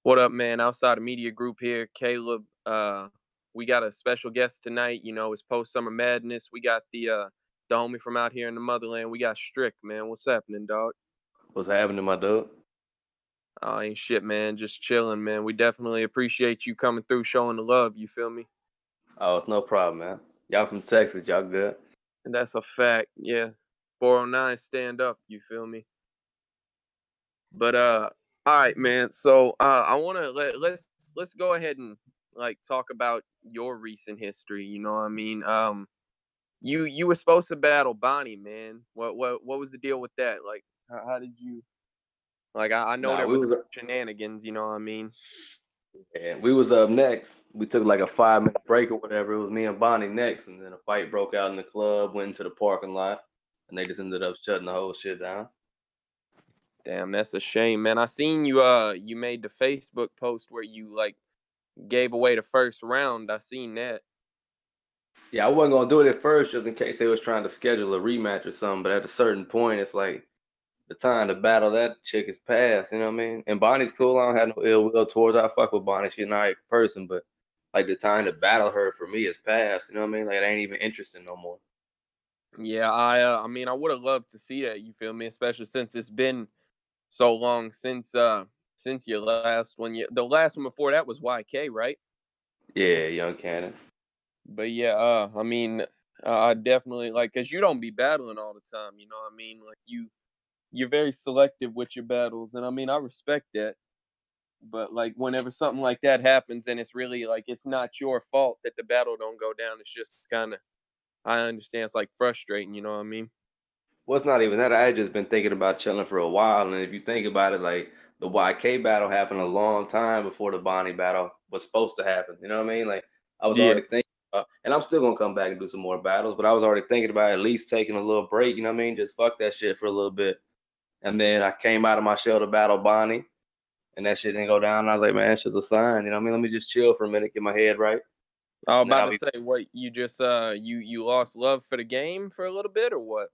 What up, man? Outside of media group here, Caleb. We got a special guest tonight. It's post summer madness. We got the homie from out here in the motherland. We got Stricc, man. What's happening, dog? What's happening, my dude? Oh, ain't shit, man. Just chilling, man. We definitely appreciate you coming through, showing the love. You feel me? Oh, it's no problem, man. Y'all from Texas, y'all good? And that's a fact. Yeah. 409, stand up. You feel me? But all right, man. So I want to let's go ahead and like talk about your recent history. You know what I mean? You were supposed to battle Bonnie, man. What was the deal with that? Like, how did you? Like, I know Nah, there we was was shenanigans. You know what I mean? we was up next. We took like a 5 minute break or whatever. It was me and Bonnie next, and then a fight broke out in the club. Went into the parking lot, and they just ended up shutting the whole shit down. Damn, that's a shame, man. I seen you. You made the Facebook post where you like gave away the first round. I seen that. Yeah, I wasn't gonna do it at first, just in case they was trying to schedule a rematch or something. But at a certain point, it's like the time to battle that chick is past. You know what I mean? And Bonnie's cool. I don't have no ill will towards her. I fuck with Bonnie. She's a nice person, but like the time to battle her for me is past. You know what I mean? Like it ain't even interesting no more. Yeah, I mean, I would have loved to see that. You feel me? Especially since it's been so long since your last one. The last one before that was YK, right? Yeah, young Cannon. But yeah, I mean, I definitely like because you don't be battling all the time. You know what I mean? Like you're very selective with your battles, and I mean, I respect that. But like whenever something like that happens, and it's really like it's not your fault that the battle don't go down. It's just kind of I understand it's like frustrating. You know what I mean? Well, it's not even that. I had just been thinking about chilling for a while, and if you think about it, like the YK battle happened a long time before the Bonnie battle was supposed to happen. You know what I mean? Like I was Yeah. already thinking, and I'm still gonna come back and do some more battles, but I was already thinking about at least taking a little break. You know what I mean? Just fuck that shit for a little bit. And then I came out of my shell to battle Bonnie, and that shit didn't go down. And I was like, man, it's just a sign. You know what I mean? Let me just chill for a minute, get my head right, I was and then about I'll to be. say, what you just you lost love for the game for a little bit or what?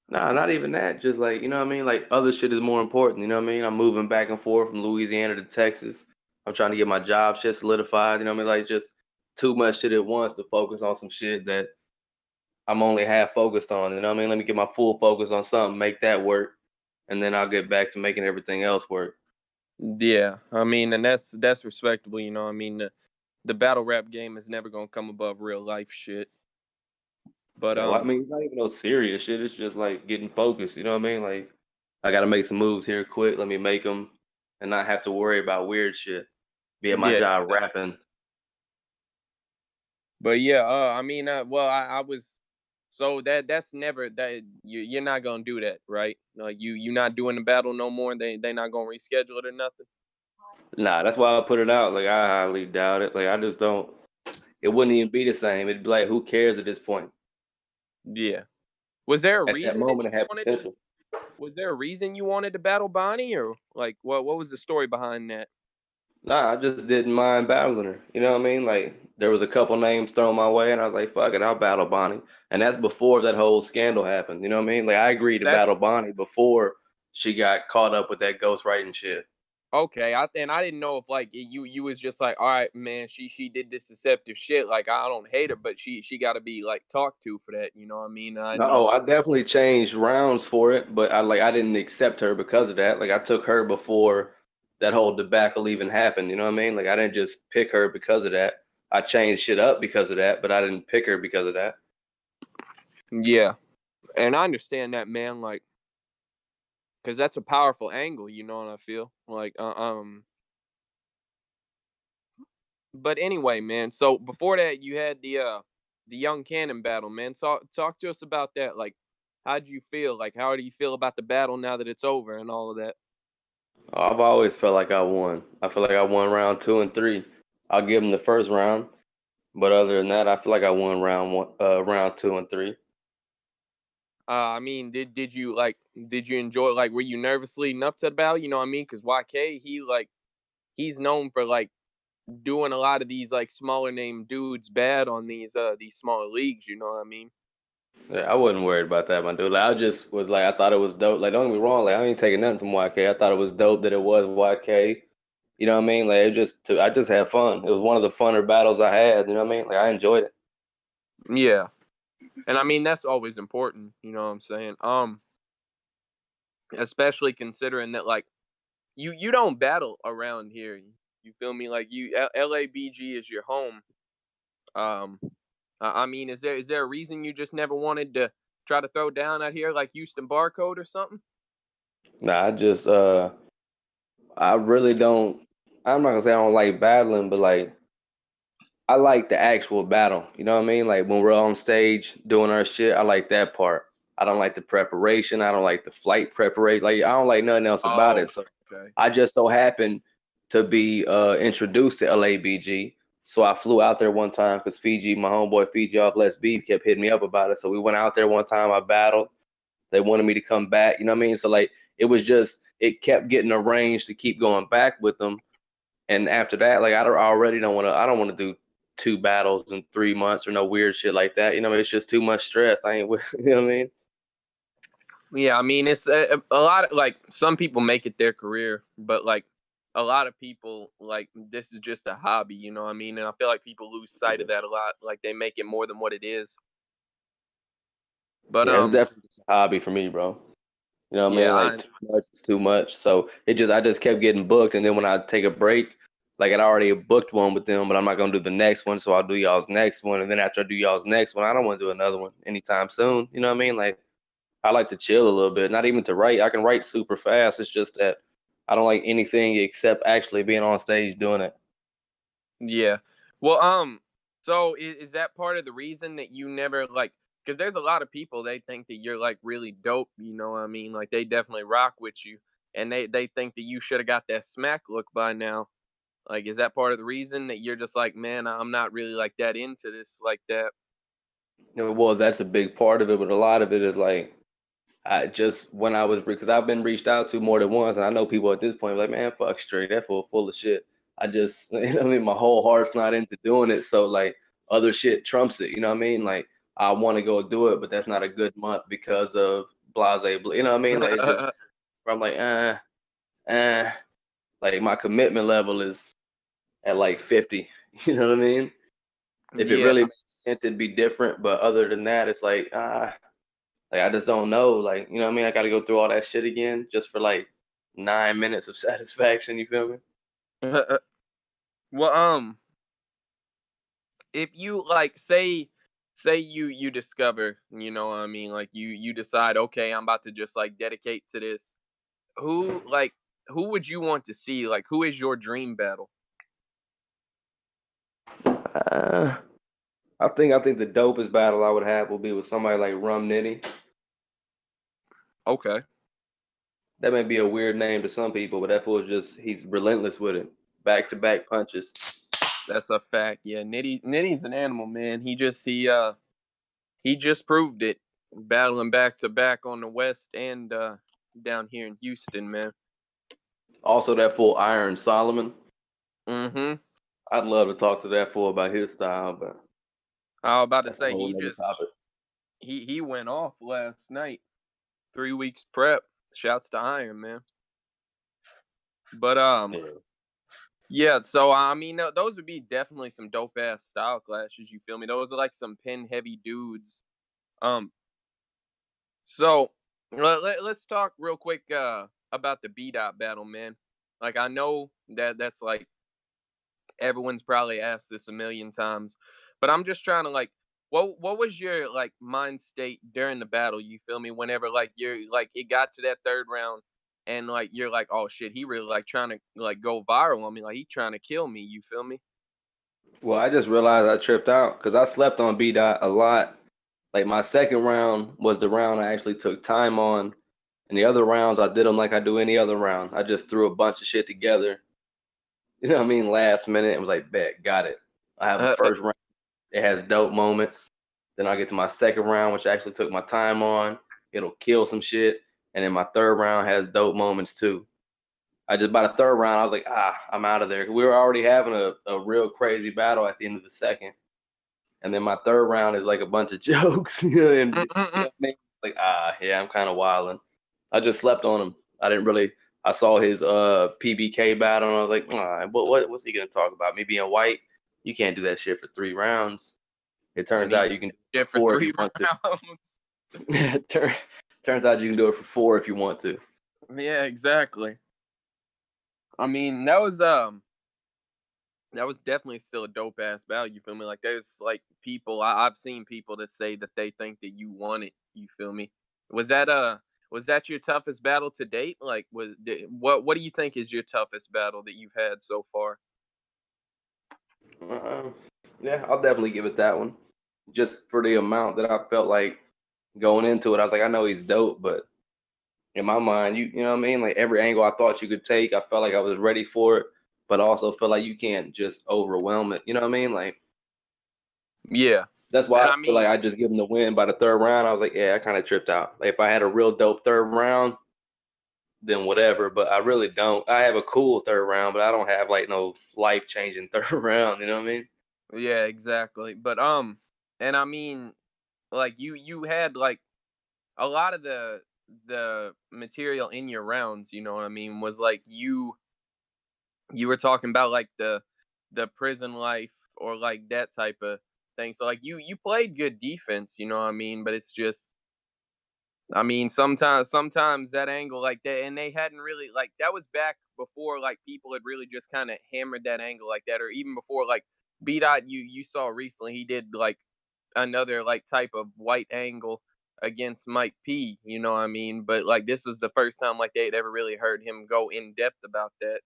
Nah, not even that. Just like, you know what I mean? Like other shit is more important. You know what I mean? I'm moving back and forth from Louisiana to Texas. I'm trying to get my job shit solidified. You know what I mean? Like just too much shit at once to focus on some shit that I'm only half focused on. You know what I mean? Let me get my full focus on something, make that work, and then I'll get back to making everything else work. Yeah, I mean, and that's respectable. You know, I mean, the battle rap game is never gonna come above real life shit. But Yeah, well, I mean, it's not even no serious shit. It's just like getting focused. You know what I mean? Like I got to make some moves here quick. Let me make them and not have to worry about weird shit. Be at my yeah, job rapping. but yeah, I mean, well, I was so that's never that you're not gonna do that, right? Like you not doing the battle no more. They not gonna reschedule it or nothing. Nah, that's why I put it out. Like I highly doubt it. Like I just don't. It wouldn't even be the same. It'd be like, who cares at this point? Yeah. Was there a At that reason that moment, you it had wanted to? potential. Was there a reason you wanted to battle Bonnie, or like what was the story behind that? Nah, I just didn't mind battling her. You know what I mean? Like there was a couple names thrown my way, and I was like, fuck it, I'll battle Bonnie. And that's before that whole scandal happened. You know what I mean? Like I agreed to That's battle Bonnie before she got caught up with that ghostwriting shit. okay. I didn't know if like you was just like, all right, man, she did this deceptive shit. Like I don't hate her, but she got to be like talked to for that. You know what I mean? I know. No, I definitely changed rounds for it, but I didn't accept her because of that. Like I took her before that whole debacle even happened. You know what I mean? Like I didn't just pick her because of that. I changed shit up because of that, but I didn't pick her because of that. Yeah, and I understand that, man. Like, cause that's a powerful angle. You know what I feel? Like, But anyway, man. So before that, you had the young cannon battle, man. Talk to us about that. Like, how do you feel? Like, how do you feel about the battle now that it's over and all of that? I've always felt like I won. I feel like I won round two and three. I'll give them the first round, but other than that, I feel like I won round one, round two and three. I mean, did you enjoy like were you nervous leading up to the battle? You know what I mean? Because YK he's known for like doing a lot of these like smaller name dudes bad on these smaller leagues. You know what I mean? Yeah, I wasn't worried about that, my dude. Like, I just was like, I thought it was dope. Like, don't get me wrong. Like, I ain't taking nothing from YK. I thought it was dope that it was YK. You know what I mean? Like I just had fun. It was one of the funner battles I had. You know what I mean? Like I enjoyed it. Yeah, and I mean that's always important. You know what I'm saying? Especially considering that like you don't battle around here. You feel me? Like LABG is your home. Um, I mean, is there a reason you just never wanted to try to throw down out here like Houston Barcode or something? Nah, I just I really don't. I'm not gonna say I don't like battling, but like I like the actual battle. You know what I mean? Like when we're on stage doing our shit, I like that part. I don't like the preparation. I don't like the flight preparation. Like I don't like nothing else about Oh, it. So okay. I just so happened to be introduced to LABG. So I flew out there one time because Fiji, my homeboy Fiji off Let's Beef, kept hitting me up about it. So we went out there one time. I battled. They wanted me to come back. You know what I mean? So like it kept getting arranged to keep going back with them. And after that, like I don't want to do two battles in 3 months or no weird shit like that. You know, it's just too much stress. I ain't, you know what I mean? Yeah, I mean it's a lot of like some people make it their career, but like a lot of people like this is just a hobby, you know what I mean? And I feel like people lose sight of that a lot. Like they make it more than what it is. But Yeah, it's definitely just a hobby for me, bro. You know what I yeah, mean? Like too much is too much. So I just kept getting booked, and then when I take a break, like I'd already booked one with them, but I'm not gonna do the next one, so I'll do y'all's next one, and then after I do y'all's next one, I don't want to do another one anytime soon. You know what I mean? Like I like to chill a little bit, not even to write. I can write super fast. It's just that I don't like anything except actually being on stage doing it. yeah. Well, so is that part of the reason that you never like? Because there's a lot of people they think that you're like really dope. You know what I mean? Like they definitely rock with you, and they think that you should have got that smack look by now. Like, is that part of the reason that you're just like, man, I'm not really like that into this like that? You know, well, that's a big part of it, but a lot of it is like I just when I was because I've been reached out to more than once, and I know people at this point like, man, fuck straight, that full of shit. I just, you know what I mean, my whole heart's not into doing it, so like other shit trumps it. You know what I mean? Like I want to go do it, but that's not a good month because of blase. You know what I mean? Like it's just where I'm like, eh. Like my commitment level is at like 50. You know what I mean? If it Yeah, really makes sense, it'd be different. But other than that, it's like I just don't know. Like, you know what I mean? I gotta go through all that shit again just for like 9 minutes of satisfaction, you feel me? well, if you like say you discover, you know what I mean, like you decide, okay, I'm about to just like dedicate to this. Who would you want to see? Like, who is your dream battle? Uh, I think the dopest battle I would have will be with somebody like Rum Nitty. Okay, That may be a weird name to some people, but that fool's just he's relentless with it. Back to back punches. that's a fact. Yeah, Nitty's an animal, man. He just proved it, battling back to back on the West and down here in Houston, man. Also that fool Iron Solomon. Mm-hmm. I'd love to talk to that fool about his style, but I was about to that's a say whole other topic. he went off last night. 3 weeks prep. Shouts to Iron, man. But Yeah. yeah. So I mean, those would be definitely some dope ass style clashes. You feel me? Those are like some pin heavy dudes. Um. So let's talk real quick about the B dot battle, man. Like I know that's like everyone's probably asked this a million times, but I'm just trying to like, what was your like mind state during the battle? You feel me? Whenever like you're like it got to that third round, and like you're like, oh shit, he really like trying to like go viral on me, like he trying to kill me. You feel me? Well, I just realized I tripped out because I slept on B dot a lot. Like my second round was the round I actually took time on, and the other rounds I did them like I do any other round. I just threw a bunch of shit together. You know what I mean? Last minute, it was like, bet, got it. I have a Uh, uh, first round. It has dope moments. Then I get to my second round, which I actually took my time on. It'll kill some shit. And then my third round has dope moments too. I just by the third round, I was like, I'm out of there. We were already having a real crazy battle at the end of the second. And then my third round is like a bunch of jokes. And you know what I mean? Like, yeah, I'm kind of wilding. I just slept on them. I didn't really, I saw his PBK battle, and I was like, what's he gonna talk about? Me being white? You can't do that shit for 3 rounds. It And turns he out you did can do that it shit for for 4 if you three want to. rounds. Turns out you can do it for 4 if you want to. Yeah, exactly. I mean, that was definitely still a dope ass battle. You feel me? Like there's like people I've seen people that say that they think that you won it. You feel me? Was that was that your toughest battle to date? Like what do you think is your toughest battle that you've had so far? Uh, yeah, I'll definitely give it that one. Just for the amount that I felt like going into it, I was like, I know he's dope, but in my mind, you know what I mean? Like every angle I thought you could take, I felt like I was ready for it, but I also feel like you can't just overwhelm it. You know what I mean? Like Yeah, that's why and I I feel like mean, I just give him the win by the third round. I was like, yeah, I kind of tripped out. Like if I had a real dope third round, then whatever. But I really don't. I have a cool third round, but I don't have like no life changing third round. You know what I mean? yeah, exactly. But and I mean, like you had like a lot of the material in your rounds. You know what I mean? Was like you were talking about like the prison life or like that type of thing. So like you played good defense, you know what I mean? But it's just I mean sometimes that angle like that and they hadn't really like that was back before like people had really just kind of hammered that angle like that or even before like B dot you saw recently he did like another like type of white angle against Mike P, you know what I mean? But like this was the first time like they'd ever really heard him go in depth about that.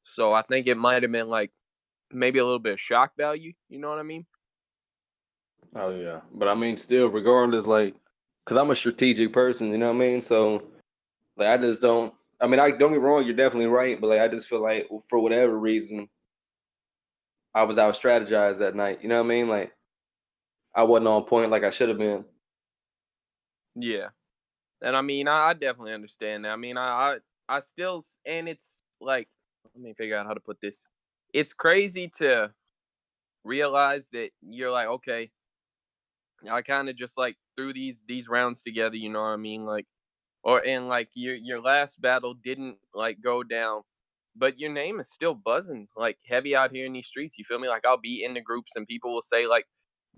So I think it might have been like maybe a little bit of shock value. You know what I mean? Oh yeah, but I mean, still, regardless, like, cause I'm a strategic person, you know what I mean? So, like, I just don't. I mean, I don't get me wrong, you're definitely right, but like, I just feel like for whatever reason, I was out strategized that night. You know what I mean? Like, I wasn't on point like I should have been. Yeah, and I mean I definitely understand that. I mean I still and it's like let me figure out how to put this. It's crazy to realize that you're like okay, I kind of just like threw these rounds together. You know what I mean? Like or and like your last battle didn't like go down but your name is still buzzing like heavy out here in these streets you feel me like I'll be in the groups and people will say like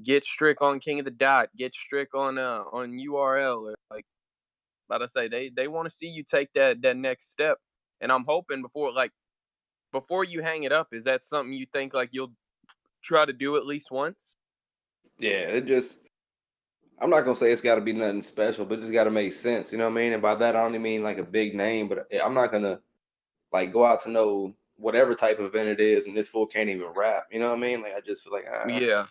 get Stricc on King of the Dot get Stricc on URL or like but I say they want to see you take that next step and I'm hoping before you hang it up is that something you think like you'll try to do at least once. Yeah, it just. I'm not gonna say it's got to be nothing special, but it just got to make sense. You know what I mean? And by that, I don't mean like a big name, but I'm not gonna like go out to know whatever type of event it is, and this fool can't even rap. You know what I mean? Like I just feel like Yeah,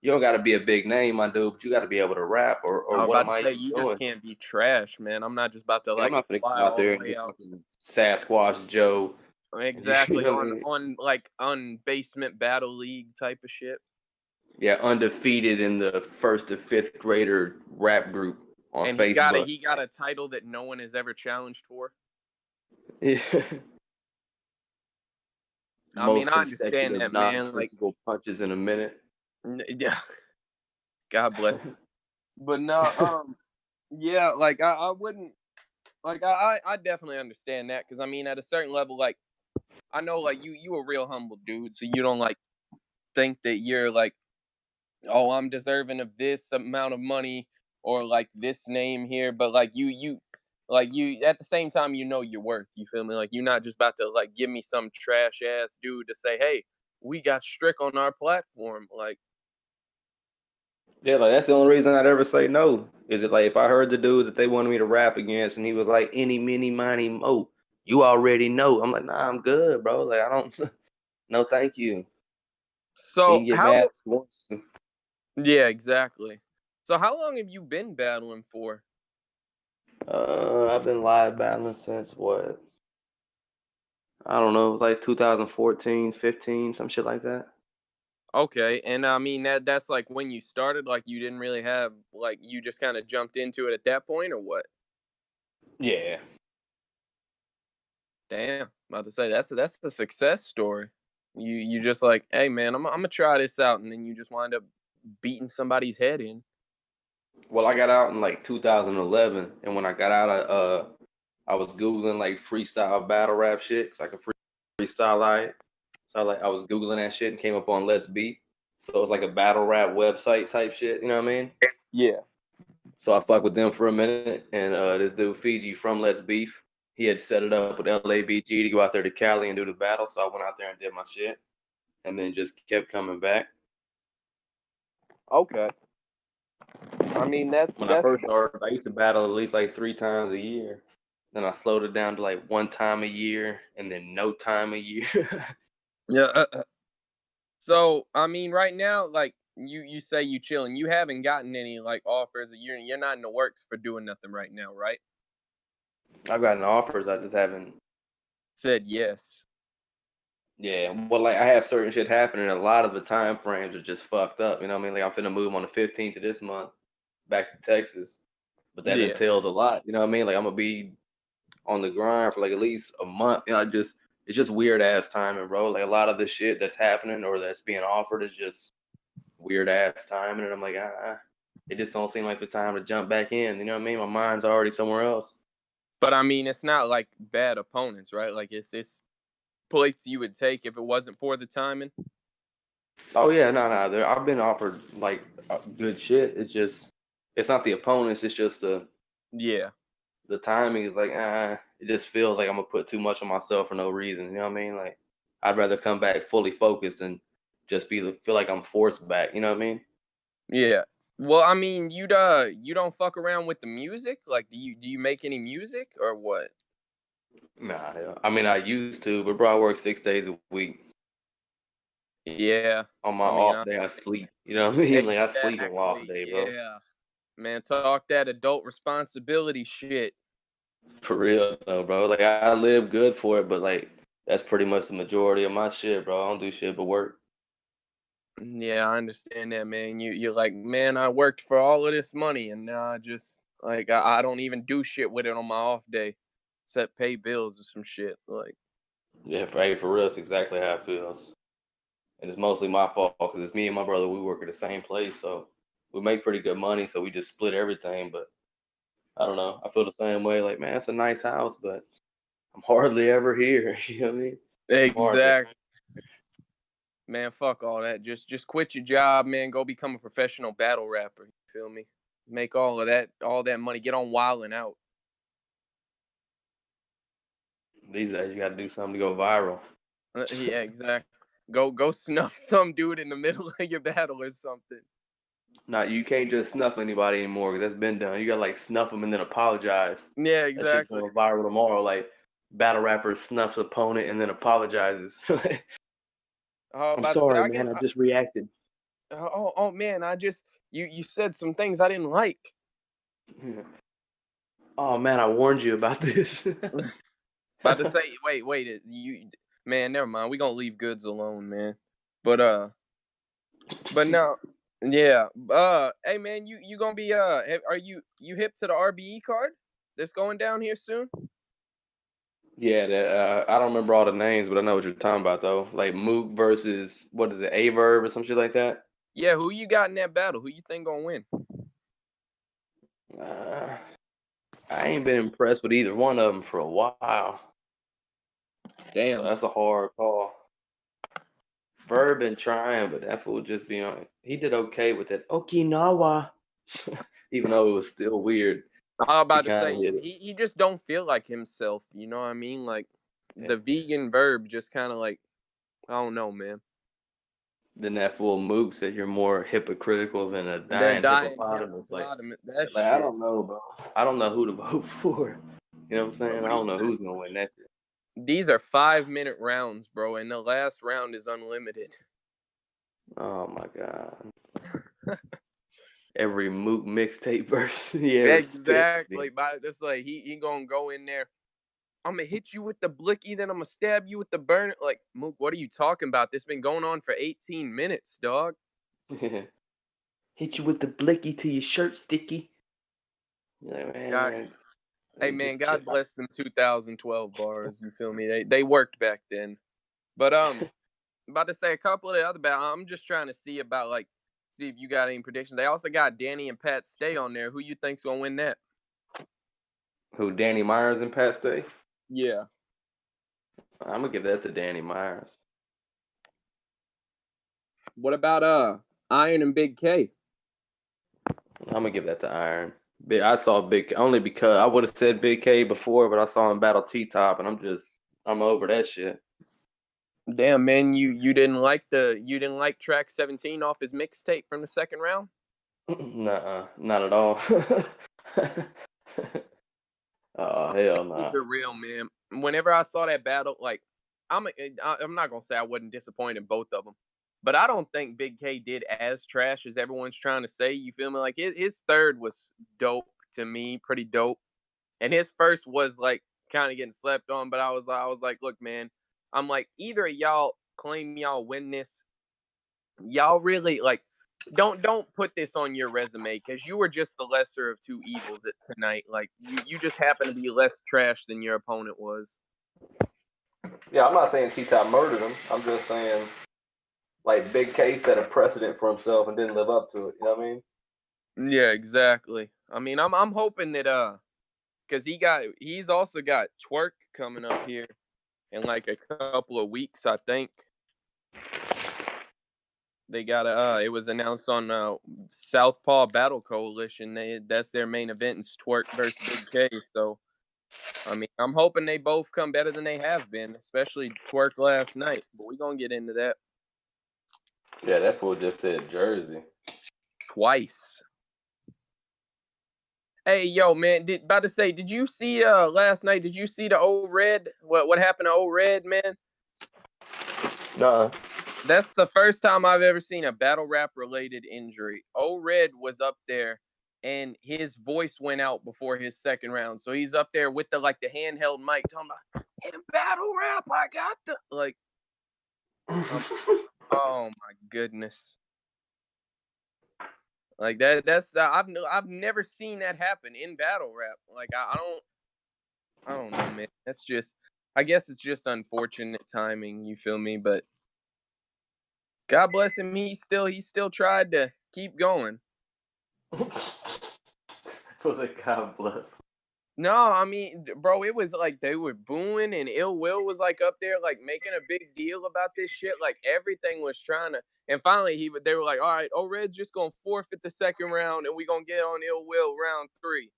you don't got to be a big name, my dude, but you got to be able to rap. Or I was what about am to I say even you just doing? can't be trash man I'm not just about to Yeah, I'm like not gonna fly go out all there the and way get out. fucking Sasquatch Joe. You Exactly know what I mean? on like on basement battle league type of shit. Yeah, undefeated in the first to fifth grader rap group on And Facebook. he got a title that no one has ever challenged for. Yeah. I mean, Most I understand consecutive that, man. Like, nonsensical punches in a minute. yeah, God bless. But no, yeah, like I wouldn't like I definitely understand that because I mean, at a certain level, like I know, like you a real humble dude, so you don't like think that you're like oh, I'm deserving of this amount of money or like this name here, but like you at the same time you know your worth. You feel me? Like you're not just about to like give me some trash ass dude to say, "Hey, we got Stricc on our platform." Like, Yeah, like that's the only reason I'd ever say no. Is it like if I heard the dude that they wanted me to rap against and he was like any, mini, miny, mo, you already know. I'm like, nah, I'm good, bro. Like I don't no thank you. He so can get how? mad if he wants to. Yeah, exactly. So how long have you been battling for? I've been live battling since what? I don't know, it was like 2014, 15, some shit like that. Okay, and I mean that's like when you started. Like you didn't really have like you just kind of jumped into it at that point, or what? Yeah. Damn, about to say that's a success story. You just like, hey man, I'm gonna try this out, and then you just wind up beating somebody's head in. Well, I got out in like 2011, and when I got out, I was googling like freestyle battle rap shit because I can freestyle it. So I was googling that shit and came up on Let's Beat. So it was like a battle rap website type shit. You know what I mean? Yeah. So I fucked with them for a minute, and this dude Fiji from Let's Beef, he had set it up with LABG to go out there to Cali and do the battle. So I went out there and did my shit, and then just kept coming back. Okay. I mean, that's When I that's first started, I used to battle at least like 3 times a year. Then I slowed it down to like 1 time a year, and then no time a year. yeah. So I mean, right now, like you say you chilling. You haven't gotten any like offers. You're not in the works for doing nothing right now, right? I've gotten offers, I just haven't. Said yes. Yeah, well, like I have certain shit happening. A lot of the time frames are just fucked up. You know what I mean? Like I'm finna move on the 15th of this month back to Texas, but that Yeah. entails a lot. You know what I mean? Like I'm gonna be on the grind for like at least a month. You know, it's just weird ass timing, bro. Like a lot of the shit that's happening or that's being offered is just weird ass timing, and I'm like, it just don't seem like the time to jump back in. You know what I mean? My mind's already somewhere else. But I mean, it's not like bad opponents, right? Like it's plates you would take if it wasn't for the timing. Oh yeah, no. I've been offered like good shit. It's not the opponents. It's just Yeah. the timing is like, it just feels like I'm gonna put too much on myself for no reason. You know what I mean? Like, I'd rather come back fully focused and just feel like I'm forced back. You know what I mean? Yeah. Well, I mean, you don't fuck around with the music? Like do you make any music or what? Nah, hell. I mean, I used to, but bro, I work 6 days a week. Yeah. On my I mean, off day, I sleep. You know what I mean? Like, I sleep on my off exactly. day, bro. Yeah. Man, talk that adult responsibility shit. For real, though, bro. Like, I live good for it, but like, that's pretty much the majority of my shit, bro. I don't do shit but work. Yeah, I understand that, man. You're like, man, I worked for all of this money and now I just like I don't even do shit with it on my off day. Except pay bills or some shit. Like, Yeah, for real, it's exactly how it feels. And it's mostly my fault because it's me and my brother. We work at the same place, so we make pretty good money. So we just split everything. But I don't know. I feel the same way. Like, man, it's a nice house, but I'm hardly ever here. You know what I mean? I'm hardly. exact man, fuck all that. Just quit your job, man. Go become a professional battle rapper. You feel me? Make all that money. Get on wilding out. These days, you got to do something to go viral. Yeah, exactly. Go snuff some dude in the middle of your battle or something. Nah, you can't just snuff anybody anymore because that's been done. You got to like snuff them and then apologize. Yeah, That shit's exactly. going viral tomorrow. Like battle rapper snuffs opponent and then apologizes. I'm About to say sorry, I man. get. I just reacted. Oh man, I just you said some things I didn't like. Oh man, I warned you about this. About to say, wait, you man, never mind. We gonna leave goods alone, man. But no, yeah. Hey man, you gonna be are you hip to the RBE card that's going down here soon? Yeah, I don't remember all the names, but I know what you're talking about though. Like Mook versus what is it, Averb or some shit like that. Yeah, who you got in that battle? Who you think gonna win? Uh, I ain't been impressed with either one of them for a while, so Damn. that's a hard call. Verb been trying, but that fool just be on. He did okay with that Okinawa, even though it was still weird. I was He about to kind of say hit it. he just don't feel like himself. You know what I mean? Like Yeah. the vegan verb just kind of like I don't know, man. Then that fool Mook said you're more hypocritical than a That dying dying hippopotamus. Like, hippopotamus, that like I shit. don't know, bro. I don't know who to vote for. You know what I'm saying? I What do don't know you? who's gonna win that shit. These are 5 minute rounds, bro, and the last round is unlimited. Oh my god. Every Mook mixtape verse he ever spit. Exactly. But it's like he gonna go in there. I'm gonna hit you with the blicky, then I'm gonna stab you with the burner. Like Mook, what are you talking about? This been going on for 18 minutes, dog. Hit you with the blicky till your shirt sticky. You're like, God, man, hey like, man, just chill God out. bless them 2012 bars. You feel me? They worked back then. But about to say a couple of the other battles. I'm just trying to see about like see if you got any predictions. They also got Danny and Pat Stay on there. Who you think's gonna win that? Who, Danny Myers and Pat Stay? Yeah. I'm gonna give that to Danny Myers. What about Iron and Big K? I'm gonna give that to Iron. I saw Big only because I would have said Big K before, but I saw him battle T Top, and I'm over that shit. Damn, man, you didn't like track 17 off his mixtape from the second round? Nuh-uh, not at all. Oh hell Keep nah. it real, man. Whenever I saw that battle, like I'm not gonna say I wasn't disappointed in both of them, but I don't think Big K did as trash as everyone's trying to say. You feel me? Like his third was dope to me, pretty dope, and his first was like kind of getting slept on. But I was like, look, man, I'm like either of y'all claim y'all win this, y'all really like don't put this on your resume because you were just the lesser of two evils at tonight. Like you just happen to be less trash than your opponent was. Yeah, I'm not saying T Top murdered him. I'm just saying like Big K set a precedent for himself and didn't live up to it. You know what I mean? Yeah, exactly. I mean, I'm hoping that because he's also got Twerk coming up here in like a couple of weeks. I think they got it was announced on Southpaw Battle Coalition. That's their main event is Twerk versus Big K. So I mean, I'm hoping they both come better than they have been, especially Twerk last night. But we're gonna get into that Yeah, that fool just said Jersey. twice. Hey, yo, man, about to say, did you see last night? Did you see the old Red? What happened to old Red, man? Nuh-uh. That's the first time I've ever seen a battle rap related injury. Old Red was up there and his voice went out before his second round. So he's up there with the handheld mic talking about in battle rap, I got the like oh my goodness. Like that's I've never seen that happen in battle rap. Like I don't know, man. That's just I guess it's just unfortunate timing, you feel me? But God bless him, he still tried to keep going. Was a God bless. No, I mean, bro, it was like they were booing and Ill Will was like up there like making a big deal about this shit. Like everything was trying to and finally they were like, all right, oh Red's just gonna forfeit the second round and we gonna get on Ill Will round 3.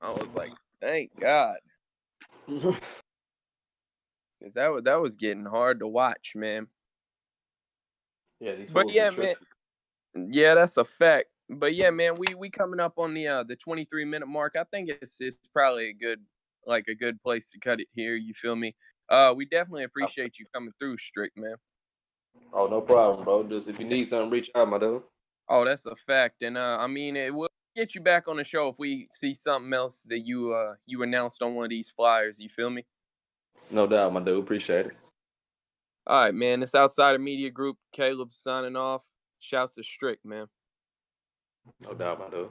I was like, thank God. Cause that was getting hard to watch, man. Yeah, these But fools be yeah, man. tripping. Yeah, that's a fact. But yeah, man, we coming up on the 23-minute mark. I think it's probably a good place to cut it here. You feel me? We definitely appreciate you coming through, Stricc, man. Oh, no problem, bro. Just if you need something, reach out, my dude. Oh, that's a fact. And I mean, it will get you back on the show if we see something else that you announced on one of these flyers. You feel me? No doubt, my dude. Appreciate it. All right, man. It's Outsider Media Group. Caleb signing off. Shouts to Stricc, man. No doubt, my dude.